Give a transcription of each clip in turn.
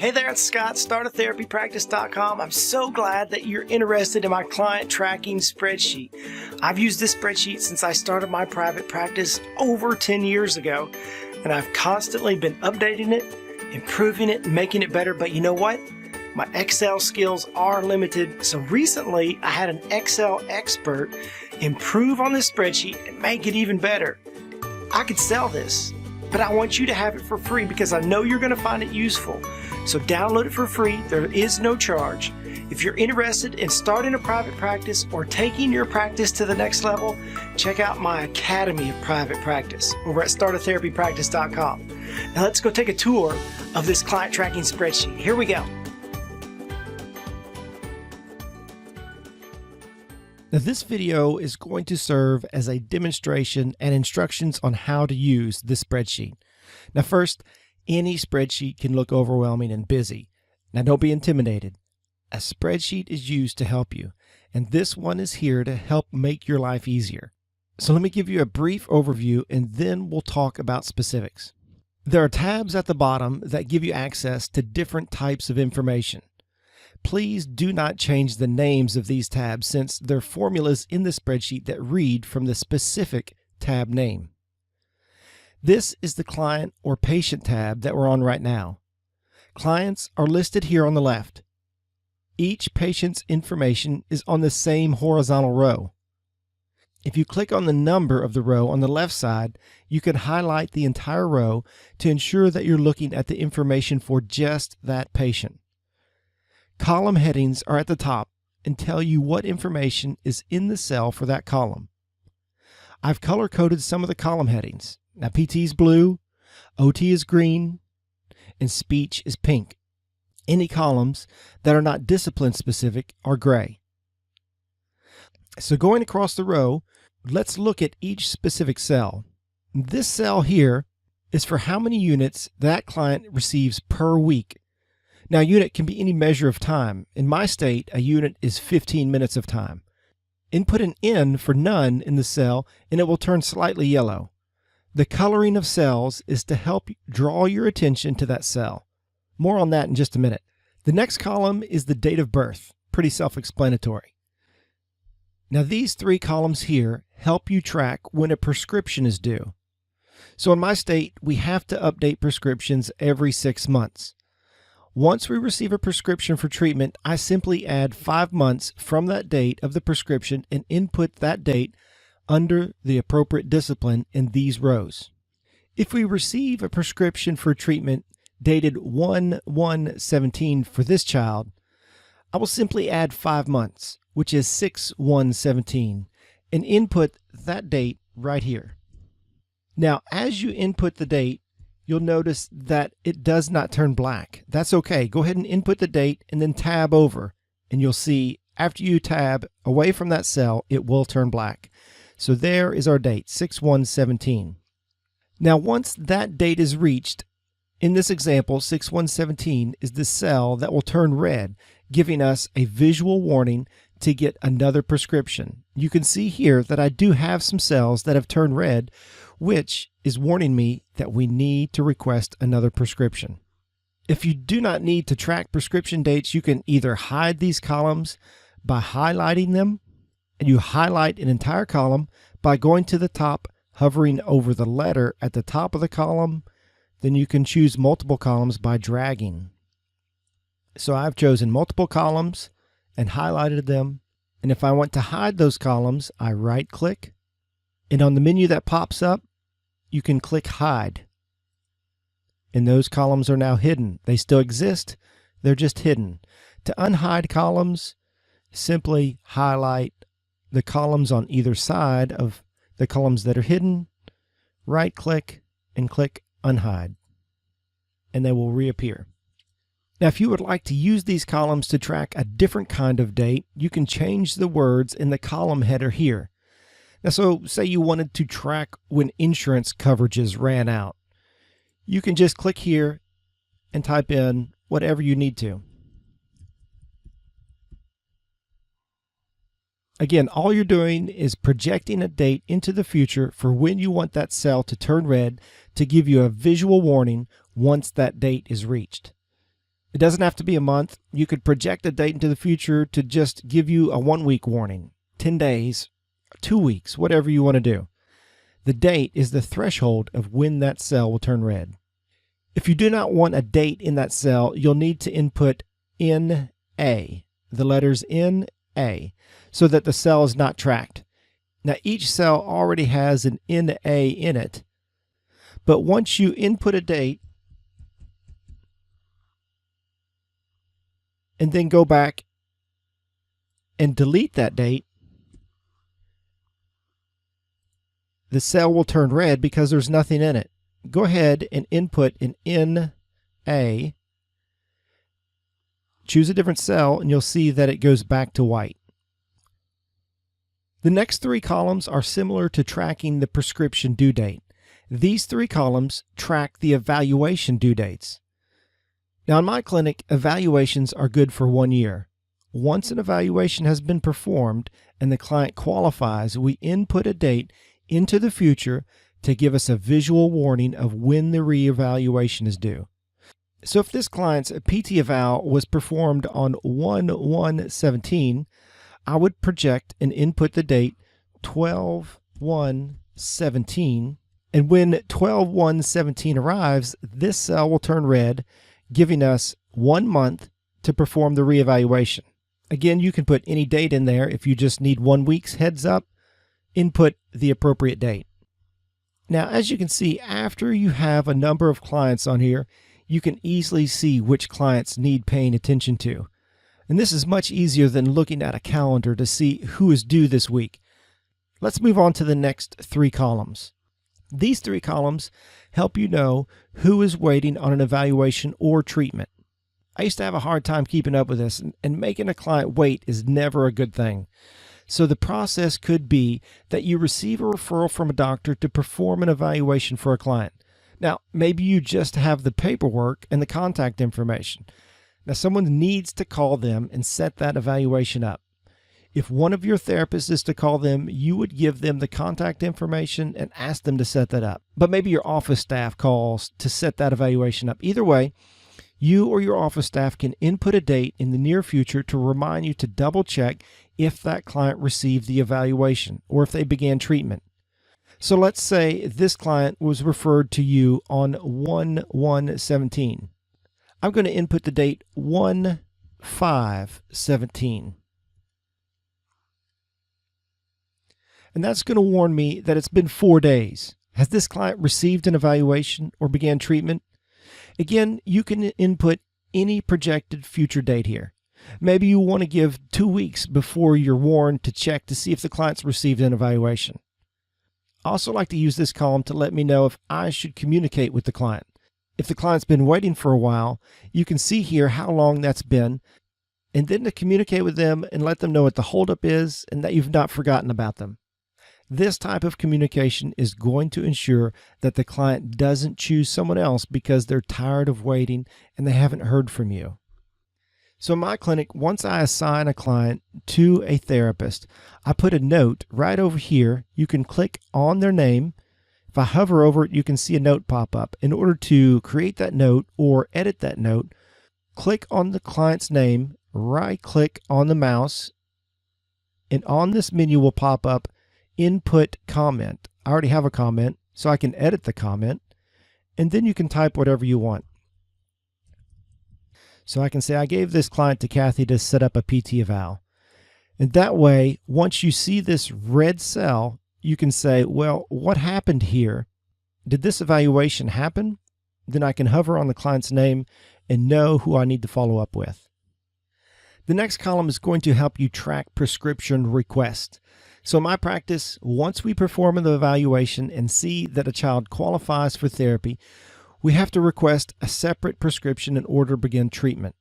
Hey there, it's Scott, startatherapypractice.com. I'm so glad that you're interested in my client tracking spreadsheet. I've used this spreadsheet since I started my private practice over 10 years ago, and I've constantly been updating it, improving it, and making it better. But you know what? My Excel skills are limited, so recently I had an Excel expert improve on this spreadsheet and make it even better. I could sell this, but I want you to have it for free because I know you're going to find it useful. So download it for free. There is no charge. If you're interested in starting a private practice or taking your practice to the next level, check out my Academy of Private Practice over at startatherapypractice.com. Now let's go take a tour of this client tracking spreadsheet. Here we go. Now this video is going to serve as a demonstration and instructions on how to use this spreadsheet. Now first, any spreadsheet can look overwhelming and busy. Now don't be intimidated. A spreadsheet is used to help you, and this one is here to help make your life easier. So let me give you a brief overview and then we'll talk about specifics. There are tabs at the bottom that give you access to different types of information. Please do not change the names of these tabs since there are formulas in the spreadsheet that read from the specific tab name. This is the client or patient tab that we're on right now. Clients are listed here on the left. Each patient's information is on the same horizontal row. If you click on the number of the row on the left side, you can highlight the entire row to ensure that you're looking at the information for just that patient. Column headings are at the top and tell you what information is in the cell for that column. I've color-coded some of the column headings. Now PT is blue, OT is green, and speech is pink. Any columns that are not discipline specific are gray. So going across the row, let's look at each specific cell. This cell here is for how many units that client receives per week. Now, a unit can be any measure of time. In my state, a unit is 15 minutes of time. Input an N for none in the cell, and it will turn slightly yellow. The coloring of cells is to help draw your attention to that cell. More on that in just a minute. The next column is the date of birth. Pretty self-explanatory. Now, these three columns here help you track when a prescription is due. So in my state, we have to update prescriptions every 6 months. Once we receive a prescription for treatment, I simply add 5 months from that date of the prescription and input that date under the appropriate discipline in these rows. If we receive a prescription for treatment dated 1/1/17 for this child, I will simply add 5 months, which is 6/1/17, and input that date right here. Now, as you input the date, you'll notice that it does not turn black. That's okay. Go ahead and input the date and then tab over, and you'll see after you tab away from that cell, it will turn black. So there is our date, 6/1/17. Now, once that date is reached, in this example, 6/1/17 is the cell that will turn red, giving us a visual warning to get another prescription. You can see here that I do have some cells that have turned red, which is warning me that we need to request another prescription. If you do not need to track prescription dates, you can either hide these columns by highlighting them, and you highlight an entire column by going to the top, hovering over the letter at the top of the column. Then you can choose multiple columns by dragging. So I've chosen multiple columns and highlighted them. And if I want to hide those columns, I right-click. And on the menu that pops up, you can click Hide. And those columns are now hidden. They still exist, they're just hidden. To unhide columns, simply highlight the columns on either side of the columns that are hidden, right-click, and click Unhide. And they will reappear. Now, if you would like to use these columns to track a different kind of date, you can change the words in the column header here. Now, so say you wanted to track when insurance coverages ran out. You can just click here and type in whatever you need to. Again, all you're doing is projecting a date into the future for when you want that cell to turn red to give you a visual warning once that date is reached. It doesn't have to be a month. You could project a date into the future to just give you a 1-week warning, 10 days, 2 weeks, whatever you want to do. The date is the threshold of when that cell will turn red. If you do not want a date in that cell, you'll need to input NA, the letters NA, so that the cell is not tracked. Now, each cell already has an NA in it, but once you input a date and then go back and delete that date, the cell will turn red because there's nothing in it. Go ahead and input an NA, choose a different cell, and you'll see that it goes back to white. The next 3 columns are similar to tracking the prescription due date. These 3 columns track the evaluation due dates. Now, in my clinic, evaluations are good for 1 year. Once an evaluation has been performed and the client qualifies, we input a date into the future to give us a visual warning of when the reevaluation is due. So if this client's PT eval was performed on 1/1/17, I would project and input the date 12/1/17, and when 12/1/17 arrives, this cell will turn red, giving us 1 month to perform the reevaluation. Again, you can put any date in there. If you just need 1 week's heads up, input the appropriate date. Now, as you can see, after you have a number of clients on here, you can easily see which clients need paying attention to. And this is much easier than looking at a calendar to see who is due this week. Let's move on to the next 3 columns. These 3 columns help you know who is waiting on an evaluation or treatment. I used to have a hard time keeping up with this, and making a client wait is never a good thing. So the process could be that you receive a referral from a doctor to perform an evaluation for a client. Now, maybe you just have the paperwork and the contact information. Now, someone needs to call them and set that evaluation up. If one of your therapists is to call them, you would give them the contact information and ask them to set that up. But maybe your office staff calls to set that evaluation up. Either way, you or your office staff can input a date in the near future to remind you to double check if that client received the evaluation or if they began treatment. So let's say this client was referred to you on 1/1/17. I'm going to input the date 1/5/17. And that's going to warn me that it's been 4 days. Has this client received an evaluation or began treatment? Again, you can input any projected future date here. Maybe you want to give 2 weeks before you're warned to check to see if the client's received an evaluation. I also like to use this column to let me know if I should communicate with the client. If the client's been waiting for a while, you can see here how long that's been, and then to communicate with them and let them know what the holdup is and that you've not forgotten about them. This type of communication is going to ensure that the client doesn't choose someone else because they're tired of waiting and they haven't heard from you. So in my clinic, once I assign a client to a therapist, I put a note right over here. You can click on their name. If I hover over it, you can see a note pop up. In order to create that note or edit that note, click on the client's name, right-click on the mouse, and on this menu will pop up Input Comment. I already have a comment, so I can edit the comment, and then you can type whatever you want. So I can say I gave this client to Kathy to set up a PT eval. And that way, once you see this red cell, you can say, well, what happened here? Did this evaluation happen? Then I can hover on the client's name and know who I need to follow up with. The next column is going to help you track prescription requests. So in my practice, once we perform an evaluation and see that a child qualifies for therapy, we have to request a separate prescription in order to begin treatment.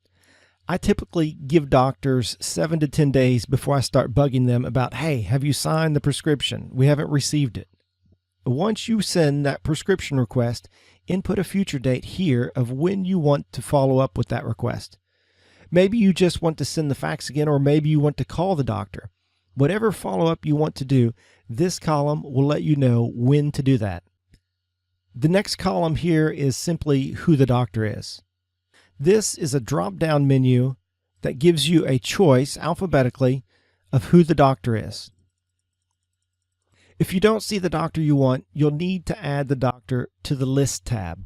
I typically give doctors 7 to 10 days before I start bugging them about, hey, have you signed the prescription? We haven't received it. Once you send that prescription request, input a future date here of when you want to follow up with that request. Maybe you just want to send the fax again, or maybe you want to call the doctor. Whatever follow-up you want to do, this column will let you know when to do that. The next column here is simply who the doctor is. This is a drop-down menu that gives you a choice alphabetically of who the doctor is. If you don't see the doctor you want, you'll need to add the doctor to the List tab.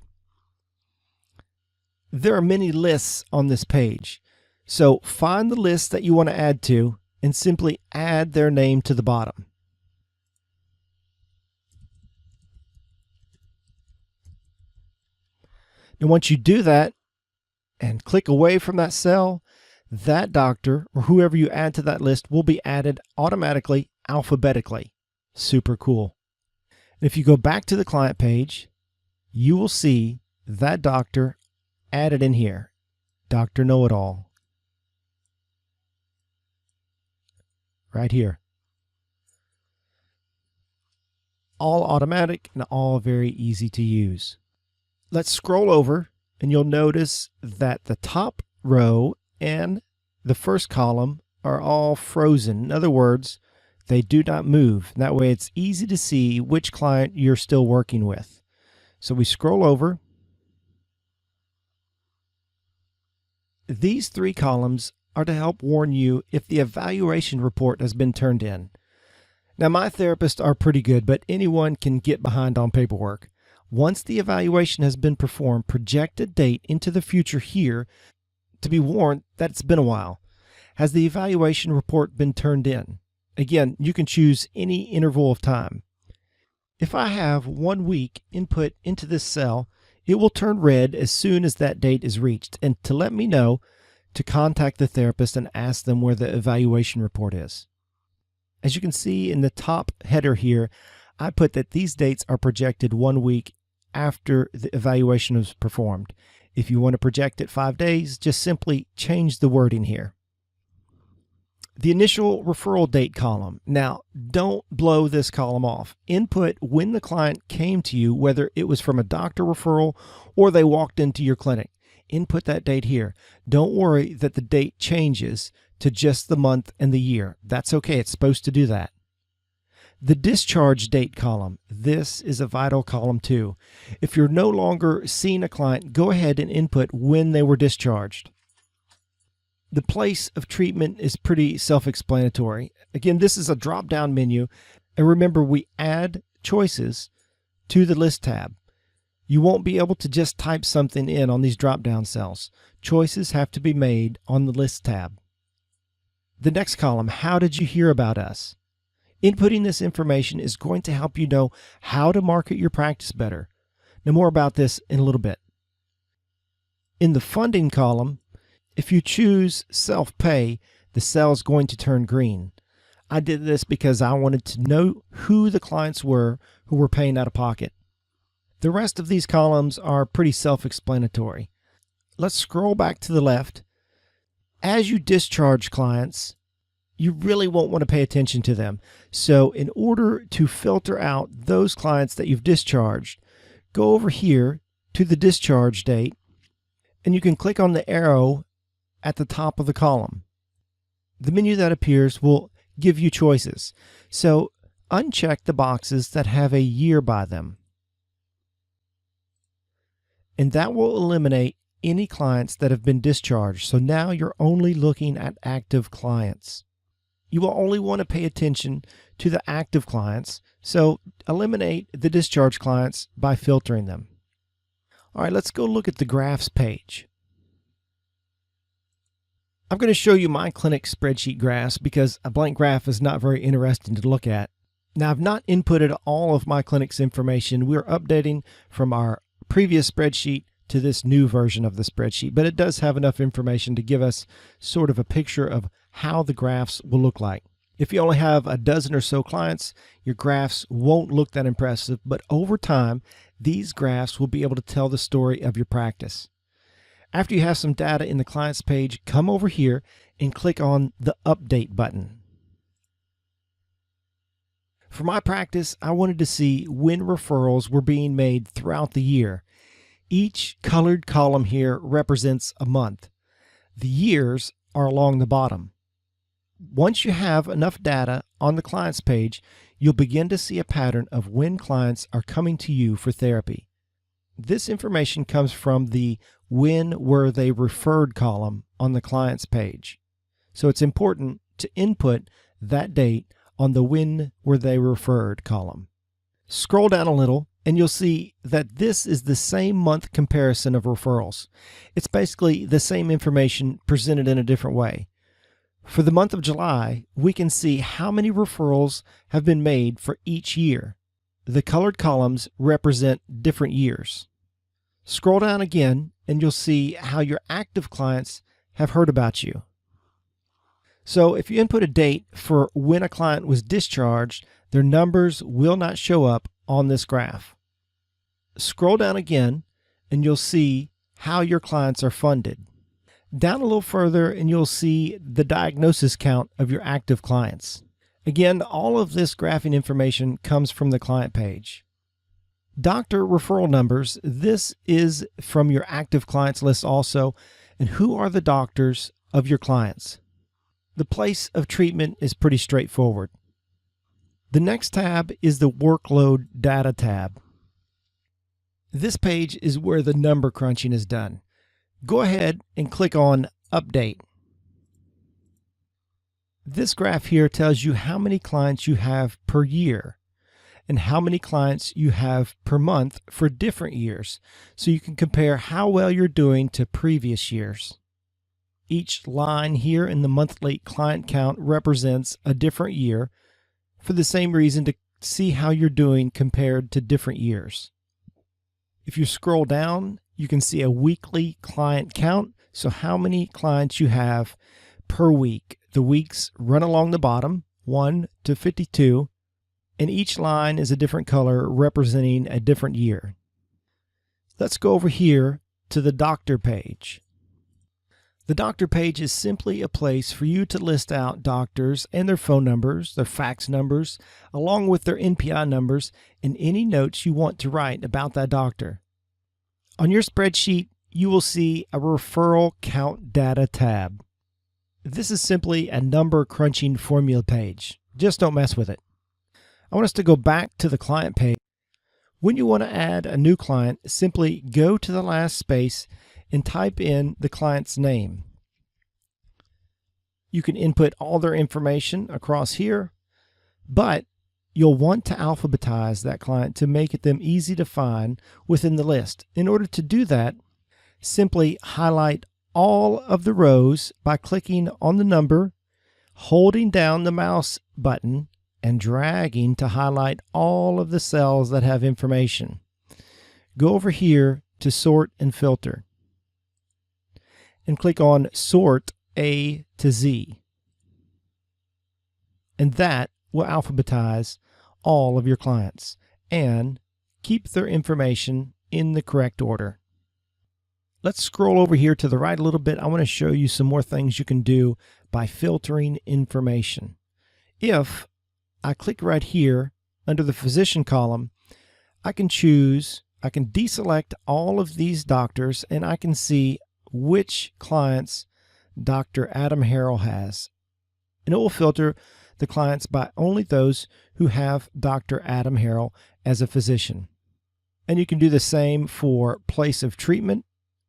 There are many lists on this page, so find the list that you want to add to and simply add their name to the bottom. And once you do that and click away from that cell, that doctor or whoever you add to that list will be added automatically alphabetically. Super cool. And if you go back to the client page, you will see that doctor added in here, Dr. Know-It-All, right here. All automatic and all very easy to use. Let's scroll over and you'll notice that the top row and the first column are all frozen. In other words, they do not move. That way it's easy to see which client you're still working with. So we scroll over. These three columns are to help warn you if the evaluation report has been turned in. Now, my therapists are pretty good, but anyone can get behind on paperwork. Once the evaluation has been performed, project a date into the future here to be warned that it's been a while. Has the evaluation report been turned in? Again, you can choose any interval of time. If I have 1 week input into this cell, it will turn red as soon as that date is reached, and to let me know to contact the therapist and ask them where the evaluation report is. As you can see in the top header here, I put that these dates are projected 1 week after the evaluation is performed. If you want to project it 5 days, just simply change the wording here. The initial referral date column. Now, don't blow this column off. Input when the client came to you, whether it was from a doctor referral or they walked into your clinic. Input that date here. Don't worry that the date changes to just the month and the year. That's okay. It's supposed to do that. The discharge date column. This is a vital column too. If you're no longer seeing a client, go ahead and input when they were discharged. The place of treatment is pretty self-explanatory. Again, this is a drop-down menu. And remember, we add choices to the List tab. You won't be able to just type something in on these drop-down cells. Choices have to be made on the List tab. The next column, how did you hear about us? Inputting this information is going to help you know how to market your practice better. Now, more about this in a little bit. In the funding column, if you choose self-pay, the cell is going to turn green. I did this because I wanted to know who the clients were who were paying out of pocket. The rest of these columns are pretty self-explanatory. Let's scroll back to the left. As you discharge clients, you really won't want to pay attention to them. So in order to filter out those clients that you've discharged, go over here to the discharge date, and you can click on the arrow at the top of the column. The menu that appears will give you choices. So uncheck the boxes that have a year by them. And that will eliminate any clients that have been discharged. So now you're only looking at active clients. You will only want to pay attention to the active clients. So eliminate the discharge clients by filtering them. All right, let's go look at the graphs page. I'm going to show you my clinic spreadsheet graphs because a blank graph is not very interesting to look at. Now, I've not inputted all of my clinic's information. We're updating from our previous spreadsheet to this new version of the spreadsheet, but it does have enough information to give us sort of a picture of how the graphs will look like. If you only have a dozen or so clients, your graphs won't look that impressive, but over time, these graphs will be able to tell the story of your practice. After you have some data in the clients page, come over here and click on the Update button. For my practice, I wanted to see when referrals were being made throughout the year. Each colored column here represents a month. The years are along the bottom. Once you have enough data on the clients page, you'll begin to see a pattern of when clients are coming to you for therapy. This information comes from the when were they referred column on the client's page. So it's important to input that date on the when were they referred column. Scroll down a little and you'll see that this is the same month comparison of referrals. It's basically the same information presented in a different way. For the month of July, we can see how many referrals have been made for each year. The colored columns represent different years. Scroll down again and you'll see how your active clients have heard about you. So if you input a date for when a client was discharged, their numbers will not show up on this graph. Scroll down again and you'll see how your clients are funded. Down a little further and you'll see the diagnosis count of your active clients. Again, all of this graphing information comes from the client page. Doctor referral numbers, this is from your active clients list also. And who are the doctors of your clients? The place of treatment is pretty straightforward. The next tab is the workload data tab. This page is where the number crunching is done. Go ahead and click on Update. This graph here tells you how many clients you have per year and how many clients you have per month for different years, so you can compare how well you're doing to previous years. Each line here in the monthly client count represents a different year for the same reason, to see how you're doing compared to different years. If you scroll down, you can see a weekly client count, so how many clients you have per week. The weeks run along the bottom, 1 to 52, and each line is a different color representing a different year. Let's go over here to the doctor page. The doctor page is simply a place for you to list out doctors and their phone numbers, their fax numbers, along with their NPI numbers, and any notes you want to write about that doctor. On your spreadsheet, you will see a referral count data tab. This is simply a number crunching formula page. Just don't mess with it. I want us to go back to the client page. When you want to add a new client, simply go to the last space and type in the client's name. You can input all their information across here, but you'll want to alphabetize that client to make them easy to find within the list. In order to do that, simply highlight all of the rows by clicking on the number, holding down the mouse button, and dragging to highlight all of the cells that have information. Go over here to Sort and Filter, and click on Sort A to Z. And that will alphabetize all of your clients and keep their information in the correct order. Let's scroll over here to the right a little bit. I want to show you some more things you can do by filtering information. If I click right here under the physician column, I can deselect all of these doctors and I can see which clients Dr. Adam Harrell has. And it will filter the clients by only those who have Dr. Adam Harrell as a physician. And you can do the same for place of treatment.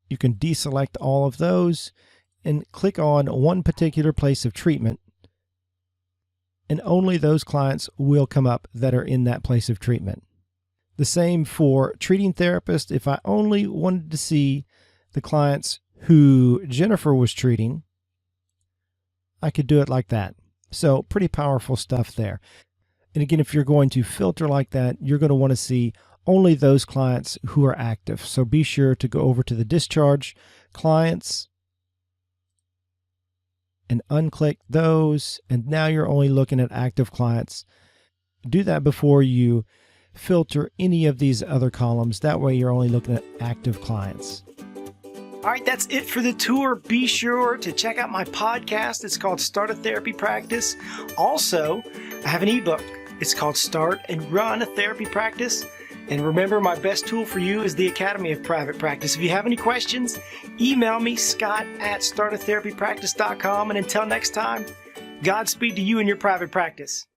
You can deselect all of those and click on one particular place of treatment, and only those clients will come up that are in that place of treatment. The same for treating therapist. If I only wanted to see the clients who Jennifer was treating, I could do it like that. So pretty powerful stuff there. And again, if you're going to filter like that, you're going to want to see only those clients who are active. So be sure to go over to the discharge clients and unclick those. And now you're only looking at active clients. Do that before you filter any of these other columns. That way you're only looking at active clients. All right, that's it for the tour. Be sure to check out my podcast. It's called Start a Therapy Practice. Also, I have an ebook. It's called Start and Run a Therapy Practice. And remember, my best tool for you is the Academy of Private Practice. If you have any questions, email me, Scott@startatherapypractice.com. And until next time, Godspeed to you and your private practice.